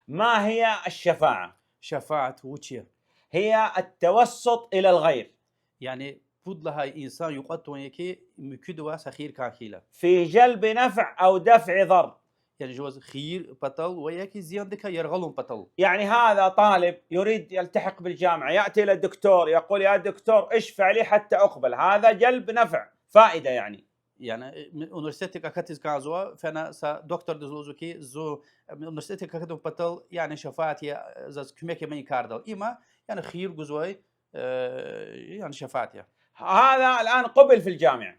ما هي الشفاعة؟ شفاعة وچية هي التوسط إلى الغير يعني بود لها إنسان يقطع يكي مكدوا سخير كاكيلا في جلب نفع أو دفع ضر. يعني جواز خير بطل وياكي زيادك يرغلون بطل. يعني هذا طالب يريد يلتحق بالجامعة، يأتي إلى الدكتور يقول يا دكتور اشفع لي حتى أقبل، هذا جلب نفع فائدة يعني أونيفرسيتك أكتز كازوا فأنا دكتور دزوزوكي زو أونيفرسيتك أكتم بطل يعني شفاعتي زاز كمية من كاردل إما يعني خير جزوي يعني شفاعتي هذا الآن قبل في الجامعة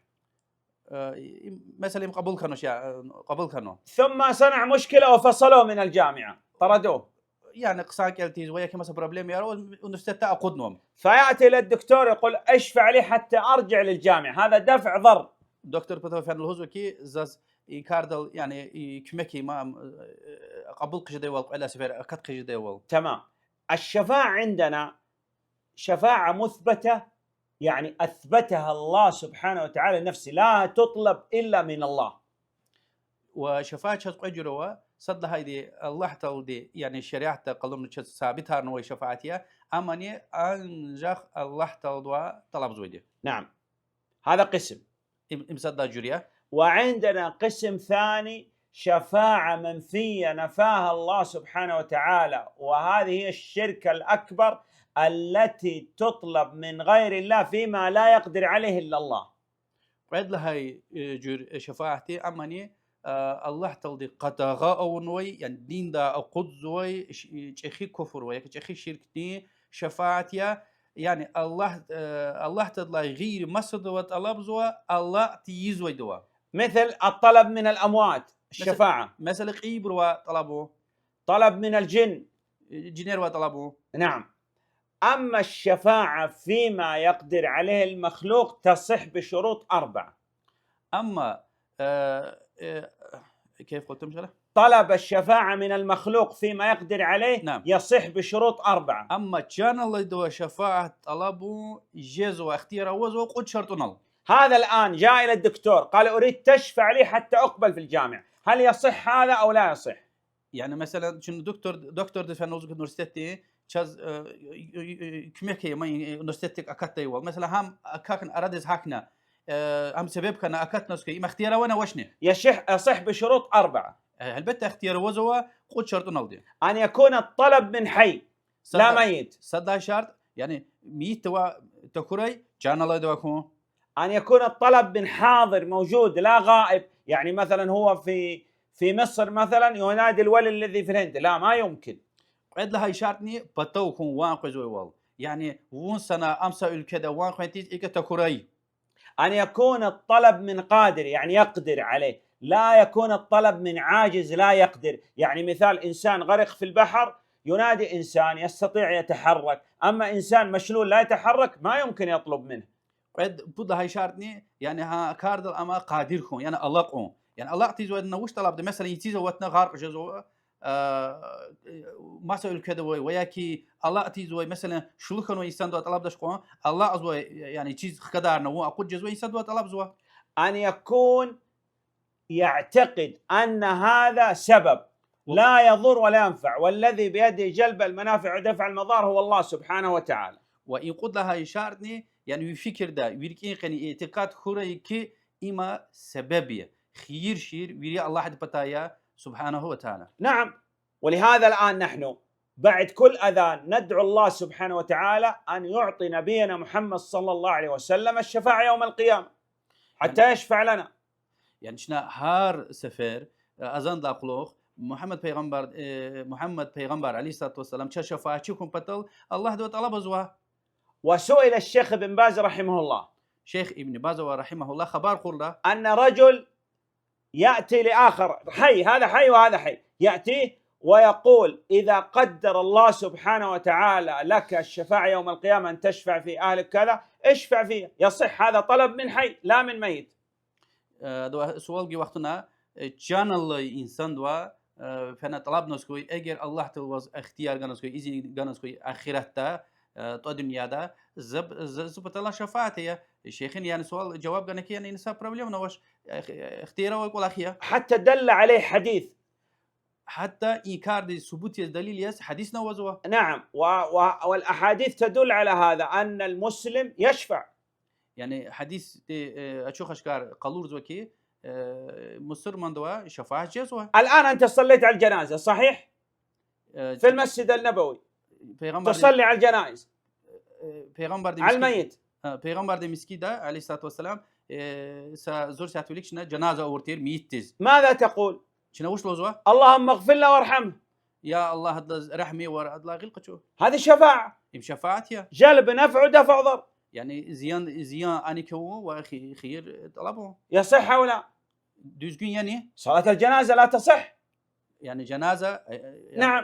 مثلا قبول كانوا قبول كانوا ثم صنع مشكلة وفصلوه من الجامعة، طردوه. يعني قصاك التيز وياك مثلا بروبليم يا رول أونيفرسيتا أقودنهم فيأتي إلى الدكتور يقول اشفع لي حتى أرجع للجامعة، هذا دفع ضر. دكتور بطل فان الهزوكي زاز يكاردل يعني كمكي ما قبول قجدي والق على سفر أكد قجدي والق. تمام. الشفاعة عندنا شفاعة مثبتة، يعني أثبتها الله سبحانه وتعالى لنفسه، لا تطلب إلا من الله. وشفاعة شخص أجروا صد هايدي الله تولدي يعني شريعة قلنا ثابتها نوع شفاعتها أماني أنجح الله تولدوا طلب زوجي. نعم، هذا قسم. مصدق جريا. وعندنا قسم ثاني شفاعة منفية نفاها الله سبحانه وتعالى، وهذه هي الشرك الأكبر التي تطلب من غير الله فيما لا يقدر عليه إلا الله. وعد لهاي جر شفاعتي أماني الله تولدي قطعة أو نوع يعني دين دا أو قد زوي شيخي كفر وياك شيخي شركتي شفاعتي يعني الله تطلع غير مسد وطلب زوا الله تيزوي دوا. مثل الطلب من الأموات الشفاعة، مثل قيبر وطلبه، طلب من الجن جنير وطلبه. نعم. أما الشفاعة فيما يقدر عليه المخلوق تصح بشروط 4. أما كيف قلت مشكلة؟ طلب الشفاعة من المخلوق فيما يقدر عليه نعم. يصح بشروط 4. أما كان الله دوا شفاعة طلبه جيز واختيار وزو قد شرطنا. هذا الآن جاء إلى الدكتور قال أريد تشفع لي حتى أقبل في الجامعة، هل يصح هذا أو لا يصح؟ يعني مثلا شنو دكتور دفن يونيفرسيتي تشاز كميكي ما يونيفرسيتي أكتة يوال مثلا هم أكاكن أرادز هاكنا هم سبب كان أكتنا سكي ما اختياره وانا وشني يصح بشروط 4. البته اختيار وزوا قد شرط نالدي أن يكون الطلب من حي لا ميت. صدق شرط يعني ميت تكوري جانا الله دواكم. أن يكون الطلب من حاضر موجود لا غائب، يعني مثلا هو في مصر مثلا ينادي الولي الذي في الهند، لا ما يمكن. قد لها شرطني بتوكم وان قزوي وال يعني وون سنة أمسا الكذا وان قنتيز إيك تكوري. أن يكون الطلب من قادر يعني يقدر عليه، لا يكون الطلب من عاجز لا يقدر. يعني مثال إنسان غرق في البحر ينادي إنسان يستطيع يتحرك، أما إنسان مشلول لا يتحرك ما يمكن يطلب منه. قد بود هاي شرطني يعني ها كاردل أما قادركم يعني الله قوم يعني الله تيجي ودنا وش طلب ده مثلا يتيجي وقتنا غارق جزء ما سوي كذا وياكي الله تيجي مثلا شلو كانوا يستندوا طلب ده شقون الله أزوي يعني تيجي خدارنا هو أقول جزء يستندوا طلب زوا. أن يكون يعتقد أن هذا سبب لا يضر ولا ينفع، والذي بيده جلب المنافع ودفع المضار هو الله سبحانه وتعالى. وإن قد لها يشارني يعني يفكر ده ويركين قني اعتقاد خوري كي إما سببية خير شير ويري الله حد بتايا سبحانه وتعالى. نعم، ولهذا الآن نحن بعد كل أذان ندعو الله سبحانه وتعالى أن يعطي نبينا محمد صلى الله عليه وسلم الشفاعة يوم القيامة حتى يعني يشفع لنا. يعني شنا هار سفر أذان لاقلوخ محمد پیغمبر عليه الصلاة والسلام چه شفاعة چكم بطل الله دو طلب زوا. وسئل الشيخ ابن باز رحمه الله، شيخ ابن باز رحمه الله خبر قرده أن رجل يأتي لآخر حي، هذا حي وهذا حي، يأتيه ويقول إذا قدر الله سبحانه وتعالى لك الشفاعة يوم القيامة أن تشفع في أهلك كذا اشفع فيه، يصح هذا طلب من حي لا من ميت. دو سوال جي وقتنا جان الله إنسان دوا فأنا طلب نسكوي أجر الله تلوز اختيار جنسكوي إزي جنسكوي آخرته تو دنيا ده زب الله شفاعته الشيخين يعني سؤال جواب جنكي يعني نسا بروبلم نواش اختياره ويقول أخيه حتى دل عليه حديث حتى إنكار دي ثبوت الدليل يس حديث نوزوه. نعم، والأحاديث تدل على هذا أن المسلم يشفع. يعني حديث أشوخ أشكار قالور زوكي مصر من دوا شفاعة جزوه. الآن أنت صليت على الجنازة صحيح؟ في المسجد النبوي تصلي على الجنائز على الميت. پیغمبر د مسکیدا علیه الصلاه والسلام زور ساتوليك شنا جنازه اورتير ميتز. ماذا تقول؟ شنو وش لوزوه؟ اللهم اغفر له وارحمه. يا الله رحمي الله غلقتشو. هذه شفاعة. شفاعتها جلب نفع ودفع ضر. يعني زيان انيكو واخي خير طلبه. يصح او لا؟ دوزكين يعني صلاة الجنازة لا تصح. يعني جنازة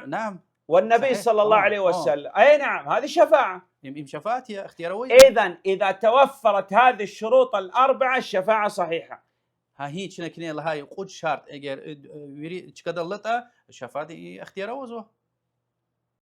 نعم. والنبي صحيح. صلى الله عليه وسلم اي نعم هذه شفاعة. شفاعتها اختياروية. إذا توفرت هذه الشروط الأربعة الشفاعة صحيحة. ها هيك نكني لهاي قد شرط اگر ويري تشكدلتا شفاعتي اختياروزو.